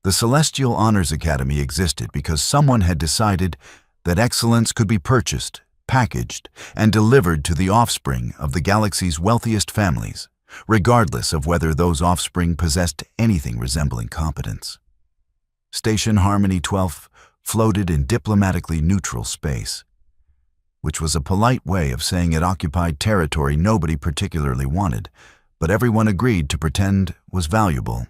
The Celestial Honors Academy existed because someone had decided that excellence could be purchased, packaged, and delivered to the offspring of the galaxy's wealthiest families, regardless of whether those offspring possessed anything resembling competence. Station Harmony 12 floated in diplomatically neutral space, which was a polite way of saying it occupied territory nobody particularly wanted, but everyone agreed to pretend was valuable.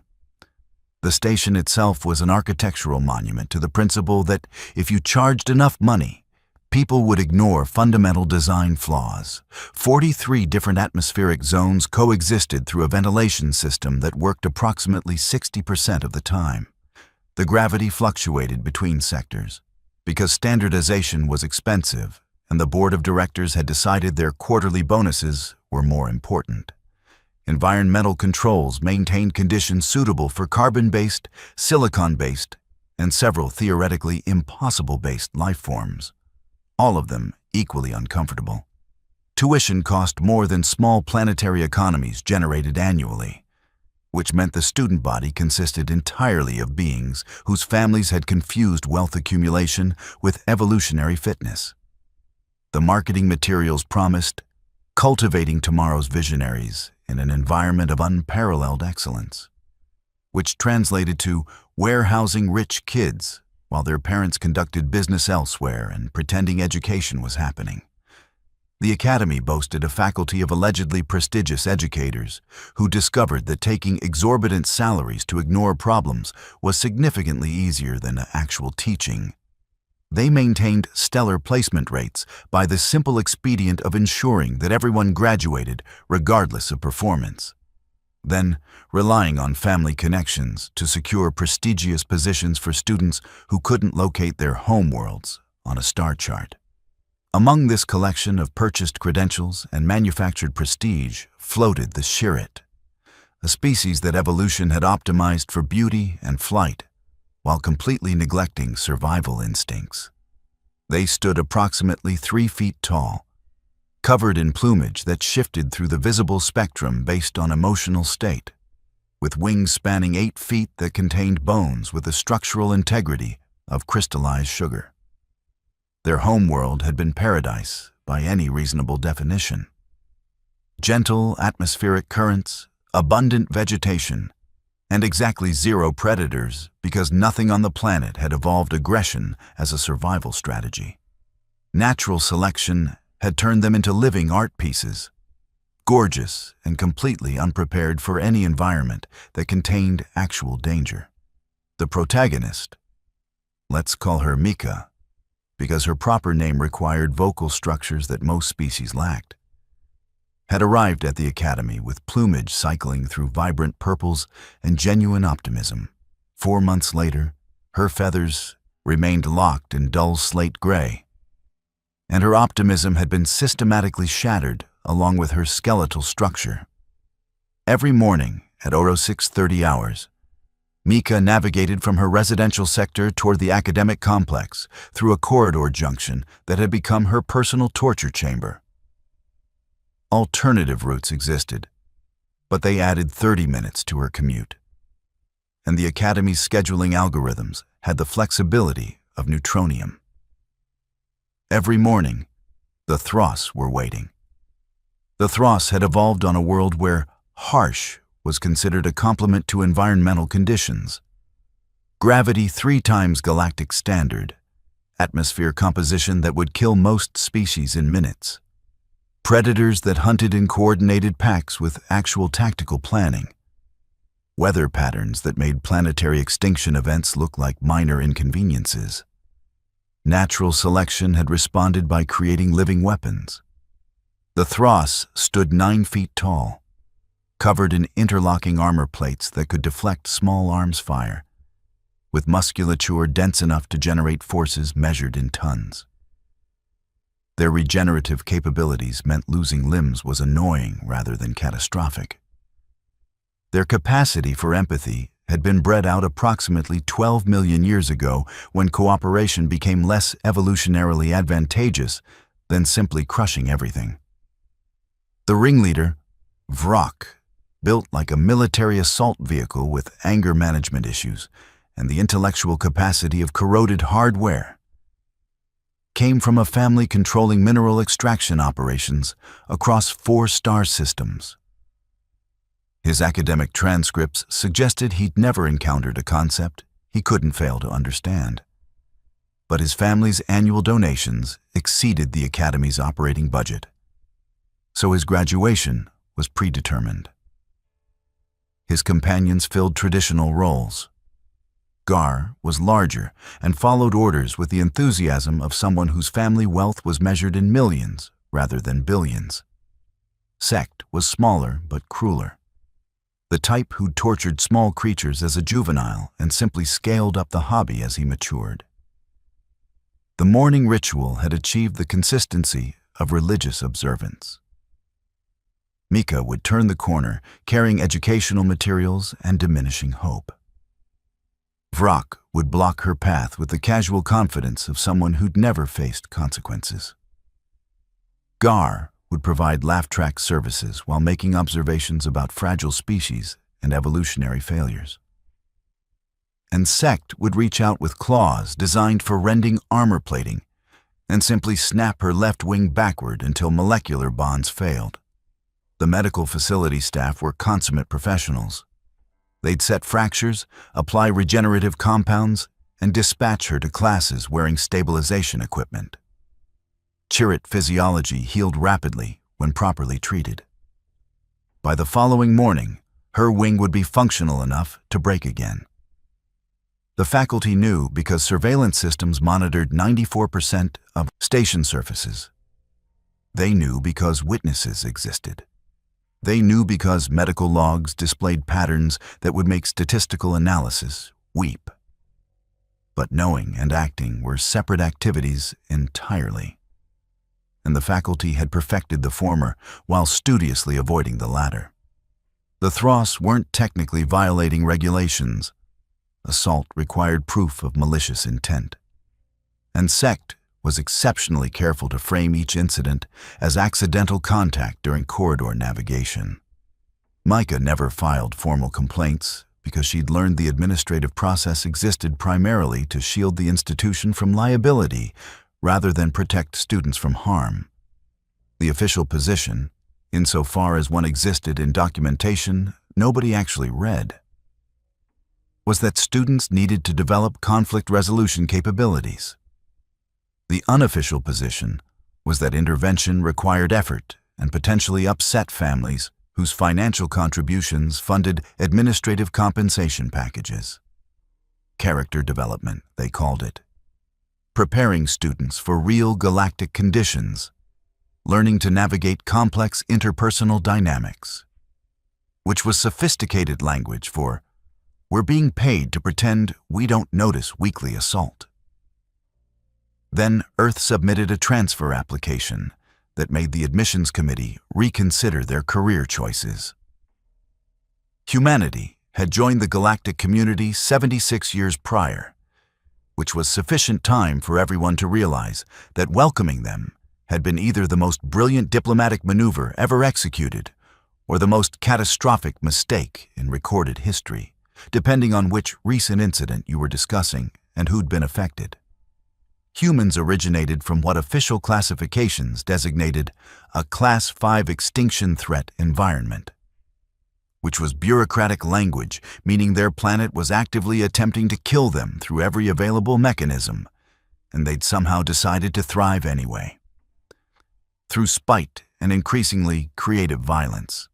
The station itself was an architectural monument to the principle that if you charged enough money, people would ignore fundamental design flaws. 43 different atmospheric zones coexisted through a ventilation system that worked approximately 60% of the time. The gravity fluctuated between sectors because standardization was expensive and the board of directors had decided their quarterly bonuses were more important. Environmental controls maintained conditions suitable for carbon-based, silicon-based, and several theoretically impossible-based life forms, all of them equally uncomfortable. Tuition cost more than small planetary economies generated annually, which meant the student body consisted entirely of beings whose families had confused wealth accumulation with evolutionary fitness. The marketing materials promised cultivating tomorrow's visionaries in an environment of unparalleled excellence, which translated to warehousing rich kids while their parents conducted business elsewhere and pretending education was happening. The academy boasted a faculty of allegedly prestigious educators who discovered that taking exorbitant salaries to ignore problems was significantly easier than actual teaching. They maintained stellar placement rates by the simple expedient of ensuring that everyone graduated regardless of performance, then relying on family connections to secure prestigious positions for students who couldn't locate their homeworlds on a star chart. Among this collection of purchased credentials and manufactured prestige floated the Shirit, a species that evolution had optimized for beauty and flight, while completely neglecting survival instincts. They stood approximately 3 feet tall, covered in plumage that shifted through the visible spectrum based on emotional state, with wings spanning 8 feet that contained bones with the structural integrity of crystallized sugar. Their homeworld had been paradise by any reasonable definition. Gentle atmospheric currents, abundant vegetation, and exactly 0 predators because nothing on the planet had evolved aggression as a survival strategy. Natural selection had turned them into living art pieces, gorgeous and completely unprepared for any environment that contained actual danger. The protagonist, let's call her Mika, because her proper name required vocal structures that most species lacked, had arrived at the academy with plumage cycling through vibrant purples and genuine optimism. 4 months later, her feathers remained locked in dull slate gray, and her optimism had been systematically shattered along with her skeletal structure. Every morning at 0630 hours, Mika navigated from her residential sector toward the academic complex through a corridor junction that had become her personal torture chamber. Alternative routes existed, but they added 30 minutes to her commute. And the Academy's scheduling algorithms had the flexibility of neutronium. Every morning, the Thros were waiting. The Thros had evolved on a world where harsh was considered a complement to environmental conditions. Gravity 3 times galactic standard, atmosphere composition that would kill most species in minutes. Predators that hunted in coordinated packs with actual tactical planning. Weather patterns that made planetary extinction events look like minor inconveniences. Natural selection had responded by creating living weapons. The Thros stood 9 feet tall, covered in interlocking armor plates that could deflect small arms fire, with musculature dense enough to generate forces measured in tons. Their regenerative capabilities meant losing limbs was annoying rather than catastrophic. Their capacity for empathy had been bred out approximately 12 million years ago when cooperation became less evolutionarily advantageous than simply crushing everything. The ringleader, Vrock, built like a military assault vehicle with anger management issues and the intellectual capacity of corroded hardware, came from a family controlling mineral extraction operations across 4 star systems. His academic transcripts suggested he'd never encountered a concept he couldn't fail to understand. But his family's annual donations exceeded the Academy's operating budget, so his graduation was predetermined. His companions filled traditional roles. Gar was larger and followed orders with the enthusiasm of someone whose family wealth was measured in millions rather than billions. Sekt was smaller but crueler, the type who'd tortured small creatures as a juvenile and simply scaled up the hobby as he matured. The morning ritual had achieved the consistency of religious observance. Mika would turn the corner, carrying educational materials and diminishing hope. Vrak would block her path with the casual confidence of someone who'd never faced consequences. Gar would provide laugh-track services while making observations about fragile species and evolutionary failures. And Sekt would reach out with claws designed for rending armor plating and simply snap her left wing backward until molecular bonds failed. The medical facility staff were consummate professionals. They'd set fractures, apply regenerative compounds, and dispatch her to classes wearing stabilization equipment. Chirrut physiology healed rapidly when properly treated. By the following morning, her wing would be functional enough to break again. The faculty knew because surveillance systems monitored 94% of station surfaces. They knew because witnesses existed. They knew because medical logs displayed patterns that would make statistical analysis weep. But knowing and acting were separate activities entirely, and the faculty had perfected the former while studiously avoiding the latter. The Thros weren't technically violating regulations. Assault required proof of malicious intent. And Sekt was exceptionally careful to frame each incident as accidental contact during corridor navigation. Micah never filed formal complaints because she'd learned the administrative process existed primarily to shield the institution from liability rather than protect students from harm. The official position, insofar as one existed in documentation nobody actually read, was that students needed to develop conflict resolution capabilities. The unofficial position was that intervention required effort and potentially upset families whose financial contributions funded administrative compensation packages. Character development, they called it. Preparing students for real galactic conditions, learning to navigate complex interpersonal dynamics, which was sophisticated language for "we're being paid to pretend we don't notice weekly assault." Then Earth submitted a transfer application that made the admissions committee reconsider their career choices. Humanity had joined the galactic community 76 years prior, which was sufficient time for everyone to realize that welcoming them had been either the most brilliant diplomatic maneuver ever executed or the most catastrophic mistake in recorded history, depending on which recent incident you were discussing and who'd been affected. Humans originated from what official classifications designated a Class 5 extinction threat environment, which was bureaucratic language meaning their planet was actively attempting to kill them through every available mechanism, and they'd somehow decided to thrive anyway, through spite and increasingly creative violence.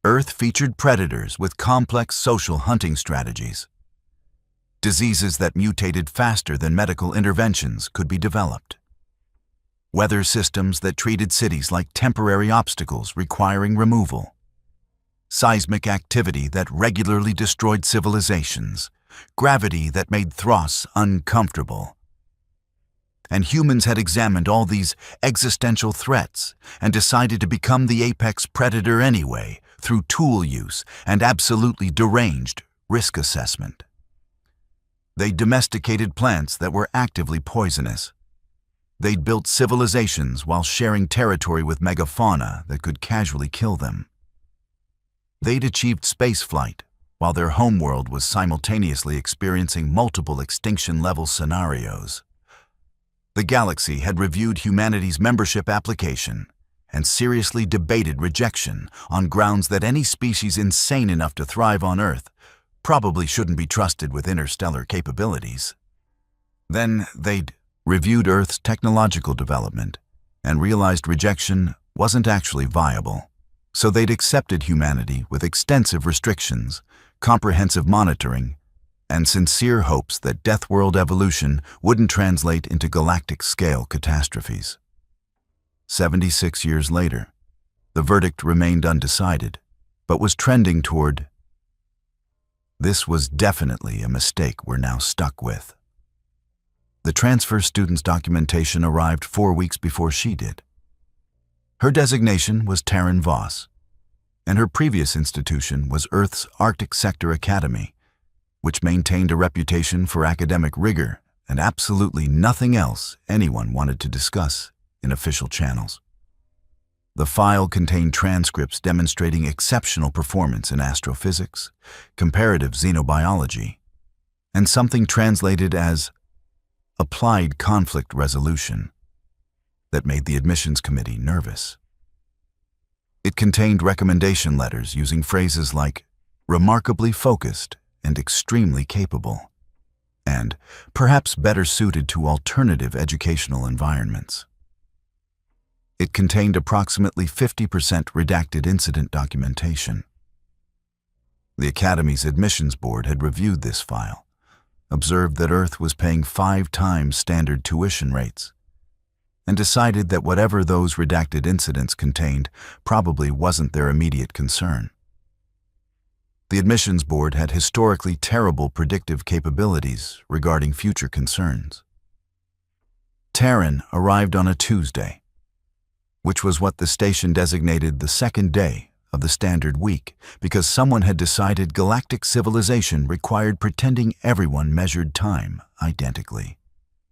Earth featured predators with complex social hunting strategies. Diseases that mutated faster than medical interventions could be developed. Weather systems that treated cities like temporary obstacles requiring removal. Seismic activity that regularly destroyed civilizations. Gravity that made Thros uncomfortable. And humans had examined all these existential threats and decided to become the apex predator anyway through tool use and absolutely deranged risk assessment. They domesticated plants that were actively poisonous. They'd built civilizations while sharing territory with megafauna that could casually kill them. They'd achieved spaceflight while their homeworld was simultaneously experiencing multiple extinction-level scenarios. The galaxy had reviewed humanity's membership application and seriously debated rejection on grounds that any species insane enough to thrive on Earth probably shouldn't be trusted with interstellar capabilities. Then they'd reviewed Earth's technological development and realized rejection wasn't actually viable. So they'd accepted humanity with extensive restrictions, comprehensive monitoring, and sincere hopes that Deathworld evolution wouldn't translate into galactic-scale catastrophes. 76 years later, the verdict remained undecided, but was trending toward, "This was definitely a mistake we're now stuck with." The transfer student's documentation arrived 4 weeks before she did. Her designation was Taryn Voss, and her previous institution was Earth's Arctic Sector Academy, which maintained a reputation for academic rigor and absolutely nothing else anyone wanted to discuss in official channels. The file contained transcripts demonstrating exceptional performance in astrophysics, comparative xenobiology, and something translated as applied conflict resolution that made the admissions committee nervous. It contained recommendation letters using phrases like remarkably focused and extremely capable, and perhaps better suited to alternative educational environments. It contained approximately 50% redacted incident documentation. The Academy's admissions board had reviewed this file, observed that Earth was paying 5 times standard tuition rates, and decided that whatever those redacted incidents contained probably wasn't their immediate concern. The admissions board had historically terrible predictive capabilities regarding future concerns. Taryn arrived on a Tuesday, which was what the station designated the second day of the standard week, because someone had decided galactic civilization required pretending everyone measured time identically.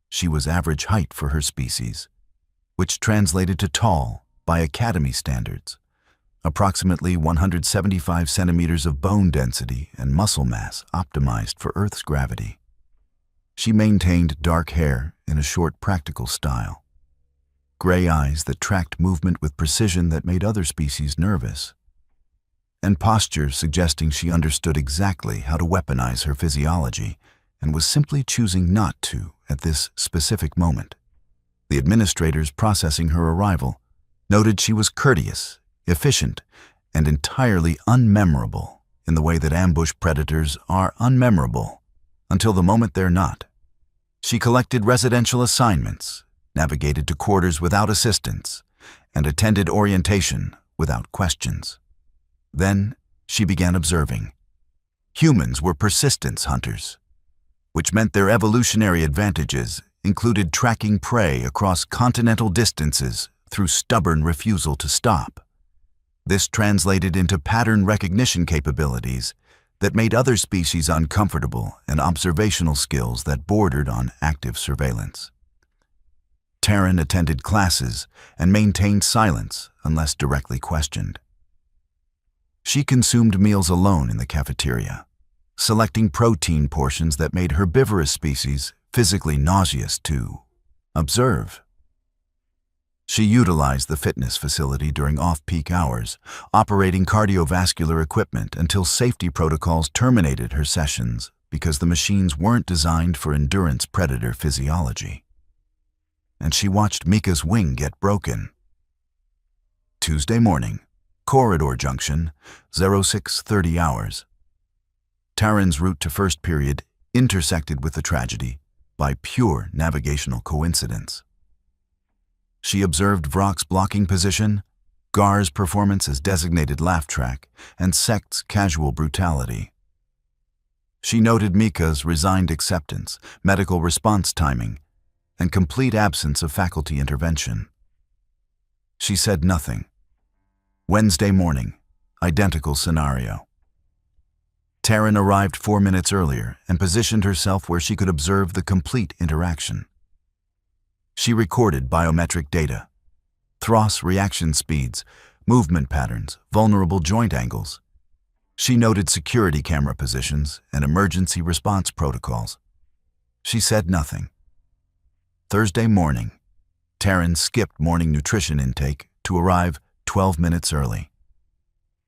She was average height for her species, which translated to tall by Academy standards, approximately 175 centimeters of bone density and muscle mass optimized for Earth's gravity. She maintained dark hair in a short, practical style, gray eyes that tracked movement with precision that made other species nervous, and posture suggesting she understood exactly how to weaponize her physiology and was simply choosing not to at this specific moment. The administrators processing her arrival noted she was courteous, efficient, and entirely unmemorable in the way that ambush predators are unmemorable until the moment they're not. She collected residential assignments, navigated to quarters without assistance, and attended orientation without questions. Then she began observing. Humans were persistence hunters, which meant their evolutionary advantages included tracking prey across continental distances through stubborn refusal to stop. This translated into pattern recognition capabilities that made other species uncomfortable and observational skills that bordered on active surveillance. Taryn attended classes and maintained silence unless directly questioned. She consumed meals alone in the cafeteria, selecting protein portions that made herbivorous species physically nauseous to observe. She utilized the fitness facility during off-peak hours, operating cardiovascular equipment until safety protocols terminated her sessions because the machines weren't designed for endurance predator physiology. And she watched Mika's wing get broken. Tuesday morning, Corridor Junction, 0630 hours. Taryn's route to first period intersected with the tragedy by pure navigational coincidence. She observed Vrock's blocking position, Gar's performance as designated laugh track, and Sect's casual brutality. She noted Mika's resigned acceptance, medical response timing, and complete absence of faculty intervention. She said nothing. Wednesday morning, identical scenario. Taryn arrived 4 minutes earlier and positioned herself where she could observe the complete interaction. She recorded biometric data, Thross reaction speeds, movement patterns, vulnerable joint angles. She noted security camera positions and emergency response protocols. She said nothing. Thursday morning, Taryn skipped morning nutrition intake to arrive 12 minutes early.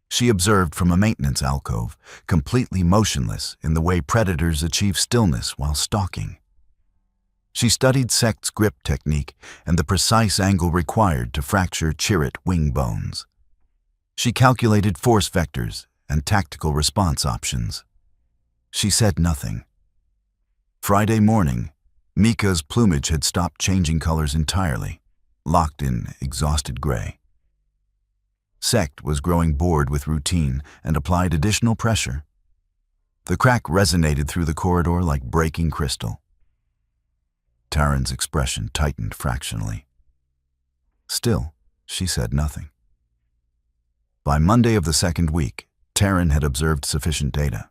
She observed from a maintenance alcove, completely motionless in the way predators achieve stillness while stalking. She studied Sect's grip technique and the precise angle required to fracture chirrut wing bones. She calculated force vectors and tactical response options. She said nothing. Friday morning, Mika's plumage had stopped changing colors entirely, locked in exhausted gray. Sect was growing bored with routine and applied additional pressure. The crack resonated through the corridor like breaking crystal. Taryn's expression tightened fractionally. Still, she said nothing. By Monday of the second week, Taryn had observed sufficient data.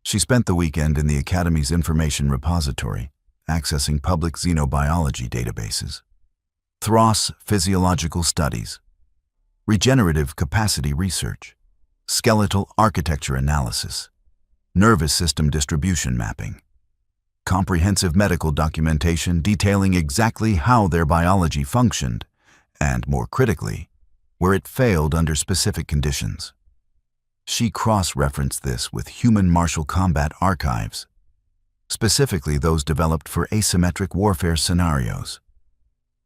She spent the weekend in the Academy's information repository, accessing public xenobiology databases, Thros physiological studies, regenerative capacity research, skeletal architecture analysis, nervous system distribution mapping, comprehensive medical documentation detailing exactly how their biology functioned, and, more critically, where it failed under specific conditions. She cross-referenced this with human martial combat archives, specifically those developed for asymmetric warfare scenarios,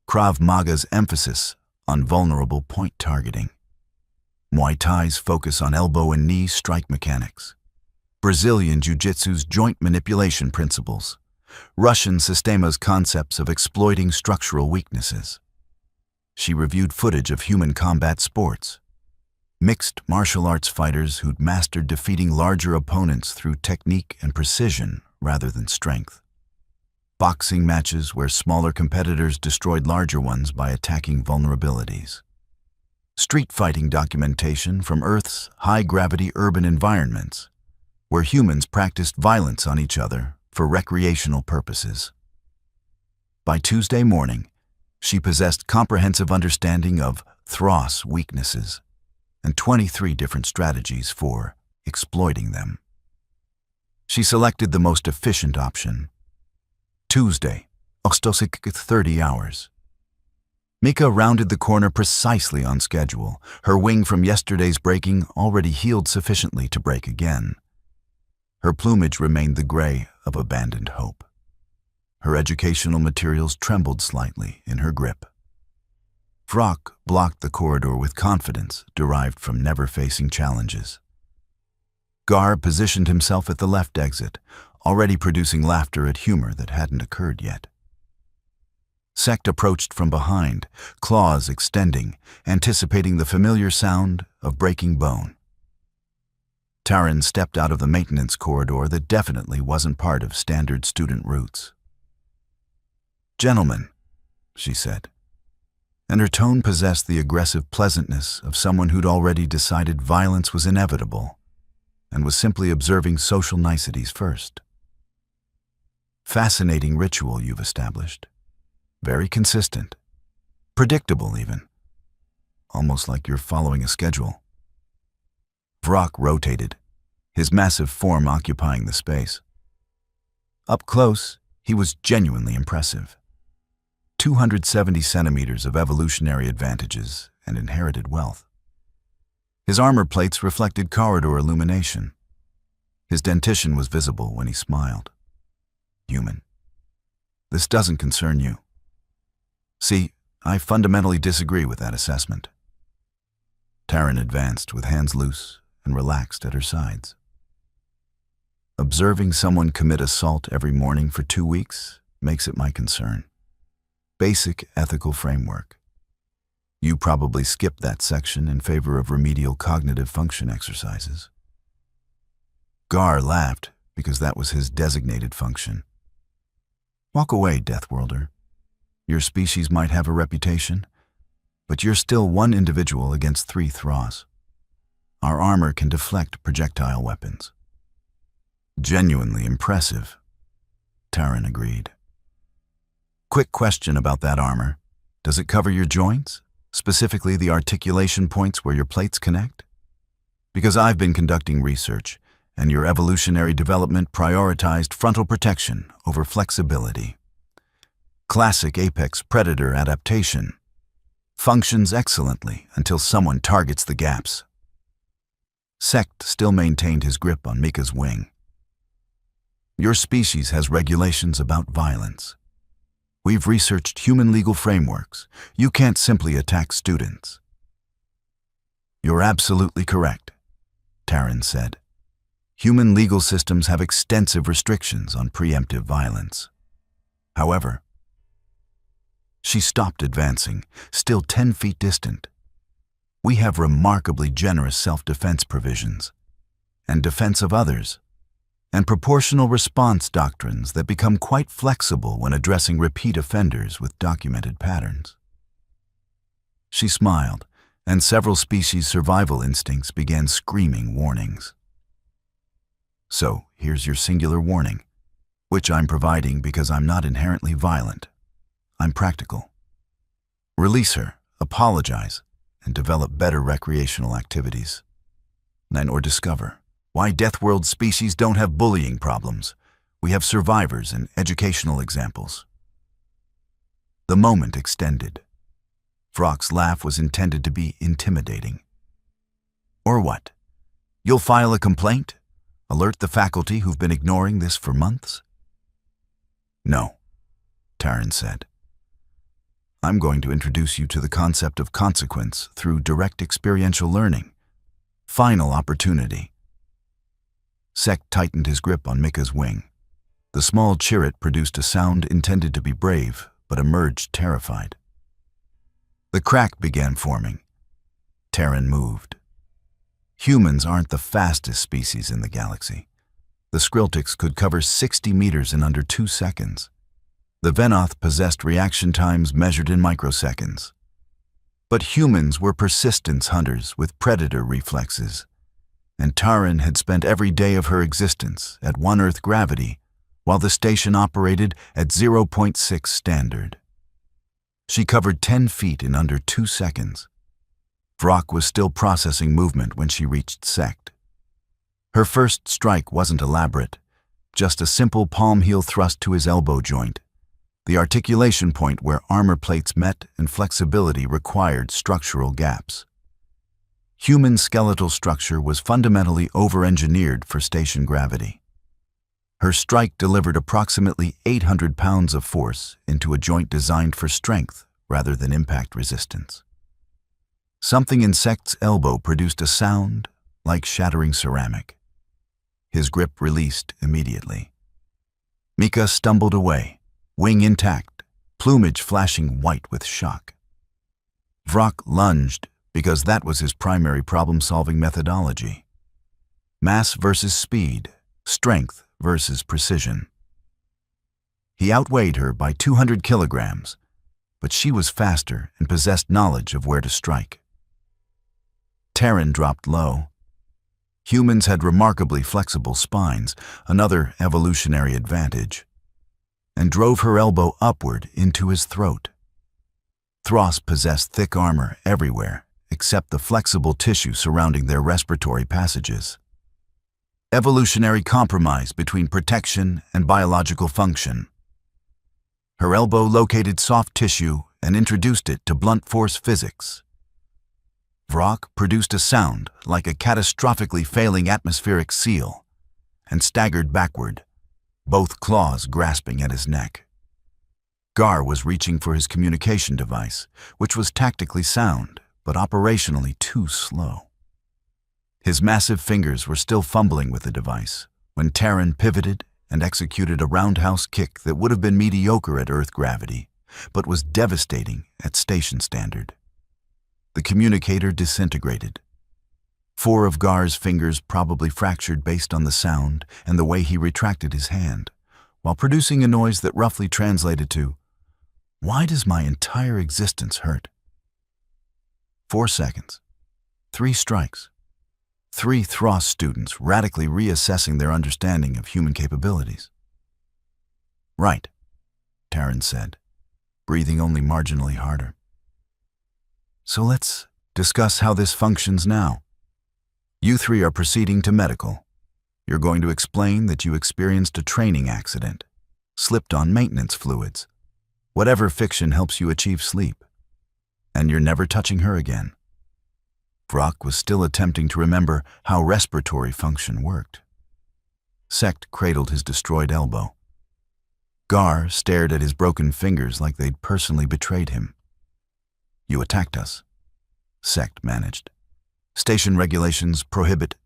Krav Maga's emphasis on vulnerable point targeting, Muay Thai's focus on elbow and knee strike mechanics, Brazilian Jiu-Jitsu's joint manipulation principles, Russian Sistema's concepts of exploiting structural weaknesses. She reviewed footage of human combat sports, mixed martial arts fighters who'd mastered defeating larger opponents through technique and precision rather than strength, boxing matches where smaller competitors destroyed larger ones by attacking vulnerabilities, street fighting documentation from Earth's high-gravity urban environments, where humans practiced violence on each other for recreational purposes. By Tuesday morning, she possessed comprehensive understanding of Thros weaknesses and 23 different strategies for exploiting them. She selected the most efficient option. Tuesday, Ostosik 30 hours. Mika rounded the corner precisely on schedule, her wing from yesterday's breaking already healed sufficiently to break again. Her plumage remained the gray of abandoned hope. Her educational materials trembled slightly in her grip. Vrock blocked the corridor with confidence derived from never facing challenges. Gar positioned himself at the left exit, already producing laughter at humor that hadn't occurred yet. Sect approached from behind, claws extending, anticipating the familiar sound of breaking bone. Taryn stepped out of the maintenance corridor that definitely wasn't part of standard student routes. "Gentlemen," she said, and her tone possessed the aggressive pleasantness of someone who'd already decided violence was inevitable and was simply observing social niceties first. "Fascinating ritual you've established. Very consistent. Predictable, even. Almost like you're following a schedule." Vrock rotated, his massive form occupying the space. Up close, he was genuinely impressive. 270 centimeters of evolutionary advantages and inherited wealth. His armor plates reflected corridor illumination. His dentition was visible when he smiled. "Human. This doesn't concern you. See, I fundamentally disagree with that assessment." Taryn advanced with hands loose and relaxed at her sides. "Observing someone commit assault every morning for 2 weeks makes it my concern. Basic ethical framework. You probably skipped that section in favor of remedial cognitive function exercises." Gar laughed because that was his designated function. "Walk away, Deathworlder. Your species might have a reputation, but you're still one individual against 3 Thros. Our armor can deflect projectile weapons." "Genuinely impressive," Taryn agreed. "Quick question about that armor. Does it cover your joints, specifically the articulation points where your plates connect? Because I've been conducting research, and your evolutionary development prioritized frontal protection over flexibility. Classic apex predator adaptation. Functions excellently until someone targets the gaps. Sect still maintained his grip on Mika's wing. Your species has regulations about violence. We've researched human legal frameworks. You can't simply attack students. You're absolutely correct, Taryn said. Human legal systems have extensive restrictions on preemptive violence. However, she stopped advancing, still 10 feet distant. We have remarkably generous self-defense provisions, and defense of others, and proportional response doctrines that become quite flexible when addressing repeat offenders with documented patterns. She smiled, and several species' survival instincts began screaming warnings. So, here's your singular warning, which I'm providing because I'm not inherently violent. I'm practical. Release her, apologize, and develop better recreational activities. Or discover why Death World species don't have bullying problems. We have survivors and educational examples. The moment extended. Vrock's laugh was intended to be intimidating. Or what? You'll file a complaint? Alert the faculty who've been ignoring this for months? No, Taryn said. I'm going to introduce you to the concept of consequence through direct experiential learning. Final opportunity. Sect tightened his grip on Mika's wing. The small chirrut produced a sound intended to be brave, but emerged terrified. The crack began forming. Taryn moved. Humans aren't the fastest species in the galaxy. The Skriltics could cover 60 meters in under 2 seconds. The Venoth possessed reaction times measured in microseconds. But humans were persistence hunters with predator reflexes, and Taryn had spent every day of her existence at 1 Earth gravity, while the station operated at 0.6 standard. She covered 10 feet in under 2 seconds. Vrock was still processing movement when she reached Sect. Her first strike wasn't elaborate, just a simple palm heel thrust to his elbow joint, the articulation point where armor plates met and flexibility required structural gaps. Human skeletal structure was fundamentally over-engineered for station gravity. Her strike delivered approximately 800 pounds of force into a joint designed for strength rather than impact resistance. Something in Sect's elbow produced a sound like shattering ceramic. His grip released immediately. Mika stumbled away, wing intact, plumage flashing white with shock. Vrock lunged because that was his primary problem-solving methodology. Mass versus speed, strength versus precision. He outweighed her by 200 kilograms, but she was faster and possessed knowledge of where to strike. Taryn dropped low. Humans had remarkably flexible spines, another evolutionary advantage, and drove her elbow upward into his throat. Thros possessed thick armor everywhere, except the flexible tissue surrounding their respiratory passages. Evolutionary compromise between protection and biological function. Her elbow located soft tissue and introduced it to blunt force physics. Vrock produced a sound like a catastrophically failing atmospheric seal and staggered backward, both claws grasping at his neck. Gar was reaching for his communication device, which was tactically sound, but operationally too slow. His massive fingers were still fumbling with the device when Taryn pivoted and executed a roundhouse kick that would have been mediocre at Earth gravity, but was devastating at station standard. The communicator disintegrated. 4 of Gar's fingers probably fractured based on the sound and the way he retracted his hand, while producing a noise that roughly translated to, "Why does my entire existence hurt?" 4 seconds. 3 strikes. 3 Thros students radically reassessing their understanding of human capabilities. "Right," Taryn said, breathing only marginally harder. "So let's discuss how this functions now. You three are proceeding to medical. You're going to explain that you experienced a training accident, slipped on maintenance fluids, whatever fiction helps you achieve sleep, and you're never touching her again. Brock was still attempting to remember how respiratory function worked. Sect cradled his destroyed elbow. Gar stared at his broken fingers like they'd personally betrayed him. You attacked us, Sect managed. Station regulations prohibit.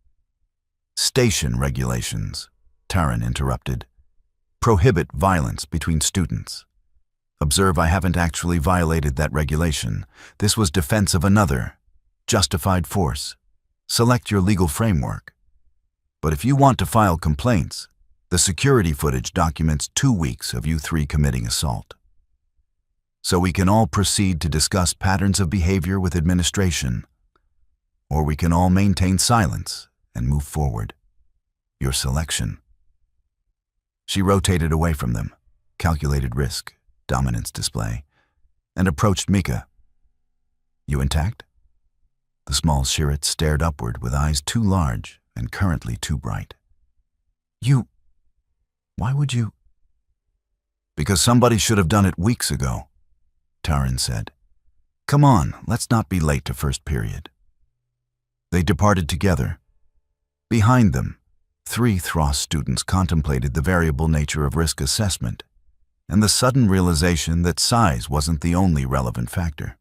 Station regulations, Taran interrupted, prohibit violence between students. Observe, I haven't actually violated that regulation. This was defense of another, justified force. Select your legal framework. But if you want to file complaints, the security footage documents 2 weeks of you three committing assault. So we can all proceed to discuss patterns of behavior with administration, or we can all maintain silence and move forward. Your selection. She rotated away from them, calculated risk, dominance display, and approached Mika. You intact? The small Shirit stared upward with eyes too large and currently too bright. Why would you? Because somebody should have done it weeks ago, Taran said. Come on, let's not be late to first period. They departed together. Behind them, 3 Thros students contemplated the variable nature of risk assessment and the sudden realization that size wasn't the only relevant factor.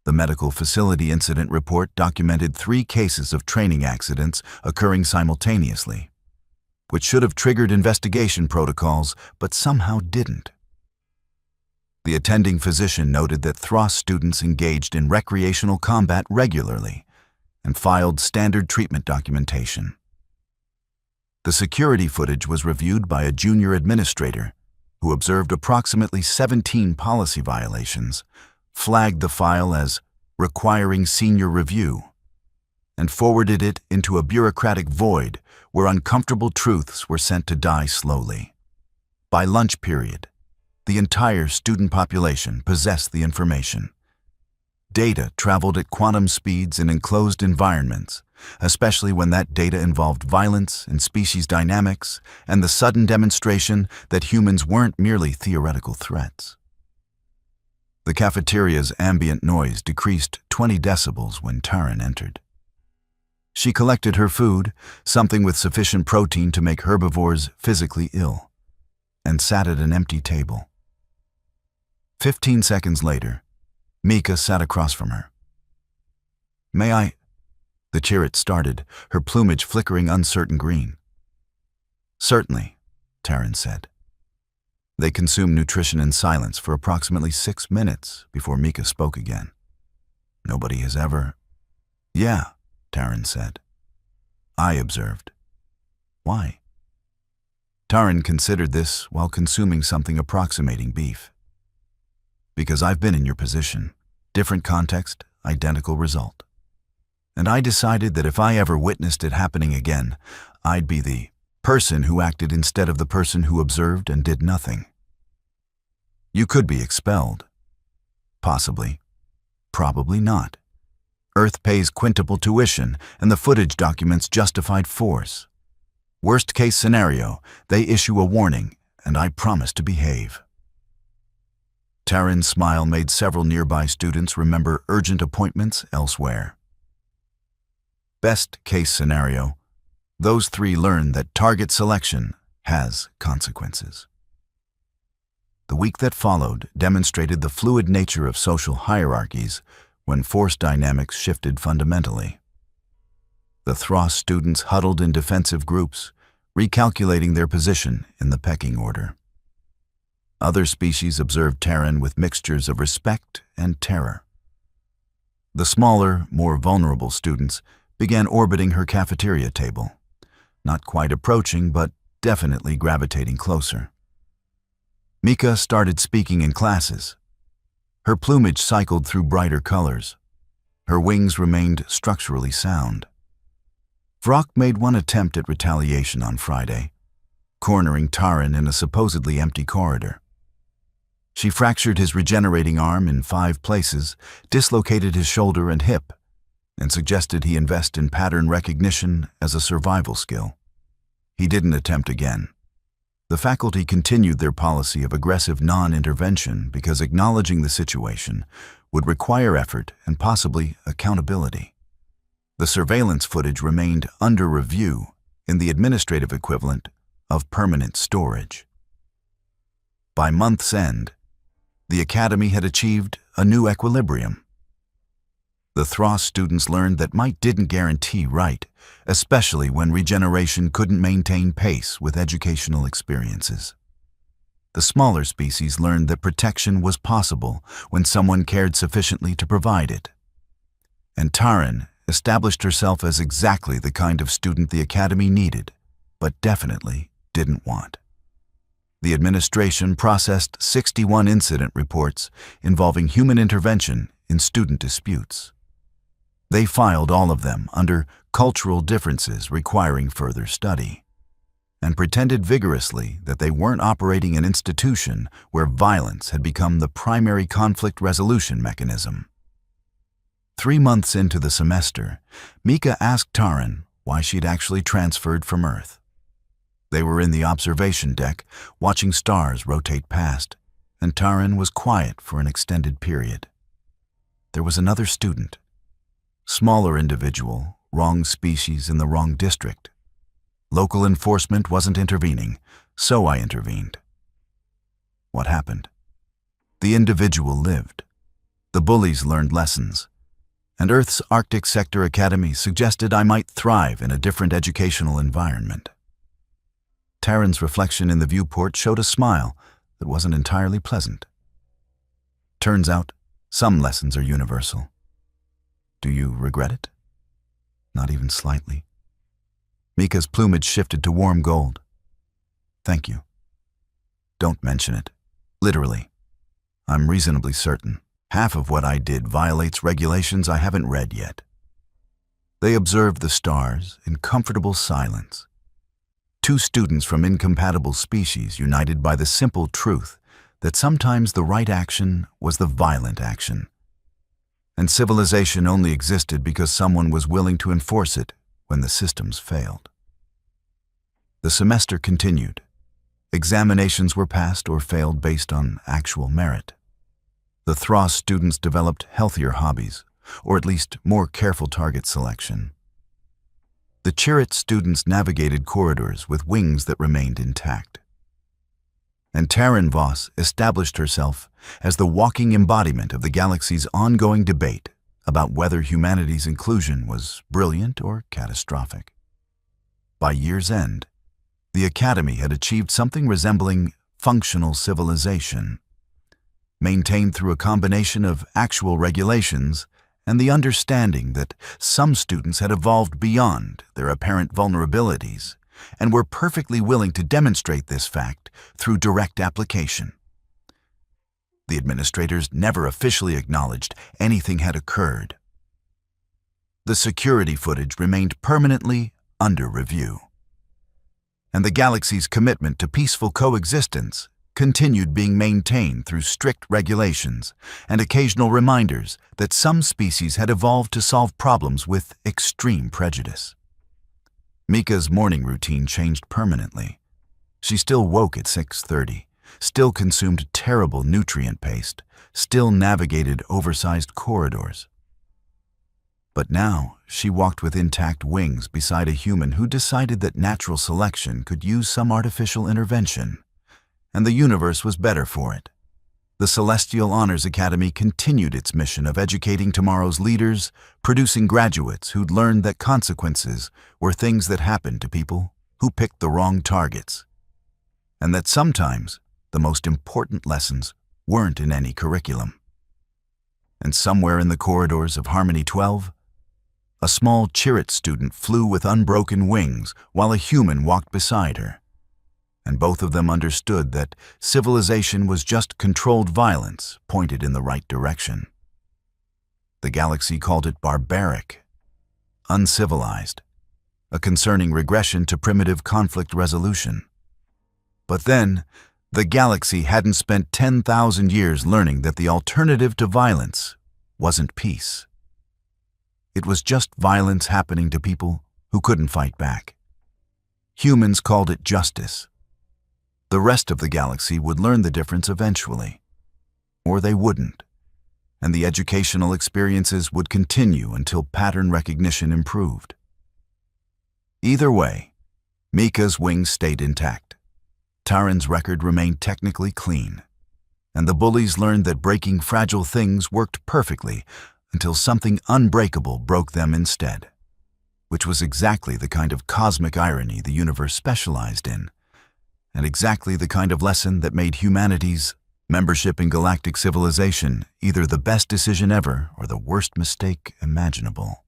The medical facility incident report documented 3 cases of training accidents occurring simultaneously, which should have triggered investigation protocols, but somehow didn't. The attending physician noted that Thros students engaged in recreational combat regularly and filed standard treatment documentation. The security footage was reviewed by a junior administrator who observed approximately 17 policy violations, flagged the file as requiring senior review, and forwarded it into a bureaucratic void where uncomfortable truths were sent to die slowly. By lunch period, the entire student population possessed the information. Data traveled at quantum speeds in enclosed environments, especially when that data involved violence and species dynamics and the sudden demonstration that humans weren't merely theoretical threats. The cafeteria's ambient noise decreased 20 decibels when Taran entered. She collected her food, something with sufficient protein to make herbivores physically ill, and sat at an empty table. 15 seconds later, Mika sat across from her. May I? The Chirit started, her plumage flickering uncertain green. Certainly, Taran said. They consumed nutrition in silence for approximately 6 minutes before Mika spoke again. Nobody has ever... Yeah, Taran said. I observed. Why? Taran considered this while consuming something approximating beef. Because I've been in your position. Different context, identical result. And I decided that if I ever witnessed it happening again, I'd be the person who acted instead of the person who observed and did nothing. You could be expelled. Possibly. Probably not. Earth pays quintuple tuition, and the footage documents justified force. Worst case scenario, they issue a warning, and I promise to behave. Taran's smile made several nearby students remember urgent appointments elsewhere. Best case scenario, those 3 learn that target selection has consequences. The week that followed demonstrated the fluid nature of social hierarchies when force dynamics shifted fundamentally. The Thros students huddled in defensive groups, recalculating their position in the pecking order. Other species observed Taran with mixtures of respect and terror. The smaller, more vulnerable students began orbiting her cafeteria table, not quite approaching, but definitely gravitating closer. Mika started speaking in classes. Her plumage cycled through brighter colors. Her wings remained structurally sound. Vrock made one attempt at retaliation on Friday, cornering Taran in a supposedly empty corridor. She fractured his regenerating arm in 5 places, dislocated his shoulder and hip, and suggested he invest in pattern recognition as a survival skill. He didn't attempt again. The faculty continued their policy of aggressive non-intervention because acknowledging the situation would require effort and possibly accountability. The surveillance footage remained under review in the administrative equivalent of permanent storage. By month's end, the academy had achieved a new equilibrium. The Thross students learned that might didn't guarantee right, especially when regeneration couldn't maintain pace with educational experiences. The smaller species learned that protection was possible when someone cared sufficiently to provide it. And Taran established herself as exactly the kind of student the academy needed, but definitely didn't want. The administration processed 61 incident reports involving human intervention in student disputes. They filed all of them under cultural differences requiring further study, and pretended vigorously that they weren't operating an institution where violence had become the primary conflict resolution mechanism. 3 months into the semester, Mika asked Taran why she'd actually transferred from Earth. They were in the observation deck, watching stars rotate past, and Taran was quiet for an extended period. There was another student. Smaller individual, wrong species in the wrong district. Local enforcement wasn't intervening, so I intervened. What happened? The individual lived. The bullies learned lessons, and Earth's Arctic Sector Academy suggested I might thrive in a different educational environment. Taran's reflection in the viewport showed a smile that wasn't entirely pleasant. Turns out, some lessons are universal. Do you regret it? Not even slightly. Mika's plumage shifted to warm gold. Thank you. Don't mention it. Literally. I'm reasonably certain half of what I did violates regulations I haven't read yet. They observed the stars in comfortable silence. 2 students from incompatible species united by the simple truth that sometimes the right action was the violent action. And civilization only existed because someone was willing to enforce it when the systems failed. The semester continued. Examinations were passed or failed based on actual merit. The Thross students developed healthier hobbies, or at least more careful target selection. The Chirrut students navigated corridors with wings that remained intact. And Taran Voss established herself as the walking embodiment of the galaxy's ongoing debate about whether humanity's inclusion was brilliant or catastrophic. By year's end, the Academy had achieved something resembling functional civilization, maintained through a combination of actual regulations and the understanding that some students had evolved beyond their apparent vulnerabilities and were perfectly willing to demonstrate this fact through direct application. The administrators never officially acknowledged anything had occurred. The security footage remained permanently under review, and the galaxy's commitment to peaceful coexistence continued being maintained through strict regulations and occasional reminders that some species had evolved to solve problems with extreme prejudice. Mika's morning routine changed permanently. She still woke at 6:30, still consumed terrible nutrient paste, still navigated oversized corridors. But now she walked with intact wings beside a human who decided that natural selection could use some artificial intervention, and the universe was better for it. The Celestial Honors Academy continued its mission of educating tomorrow's leaders, producing graduates who'd learned that consequences were things that happened to people who picked the wrong targets, and that sometimes the most important lessons weren't in any curriculum. And somewhere in the corridors of Harmony 12, a small Chirrut student flew with unbroken wings while a human walked beside her. And both of them understood that civilization was just controlled violence pointed in the right direction. The galaxy called it barbaric, uncivilized, a concerning regression to primitive conflict resolution. But then, the galaxy hadn't spent 10,000 years learning that the alternative to violence wasn't peace. It was just violence happening to people who couldn't fight back. Humans called it justice. The rest of the galaxy would learn the difference eventually. Or they wouldn't. And the educational experiences would continue until pattern recognition improved. Either way, Mika's wings stayed intact. Taran's record remained technically clean. And the bullies learned that breaking fragile things worked perfectly until something unbreakable broke them instead. Which was exactly the kind of cosmic irony the universe specialized in, and exactly the kind of lesson that made humanity's membership in galactic civilization either the best decision ever or the worst mistake imaginable.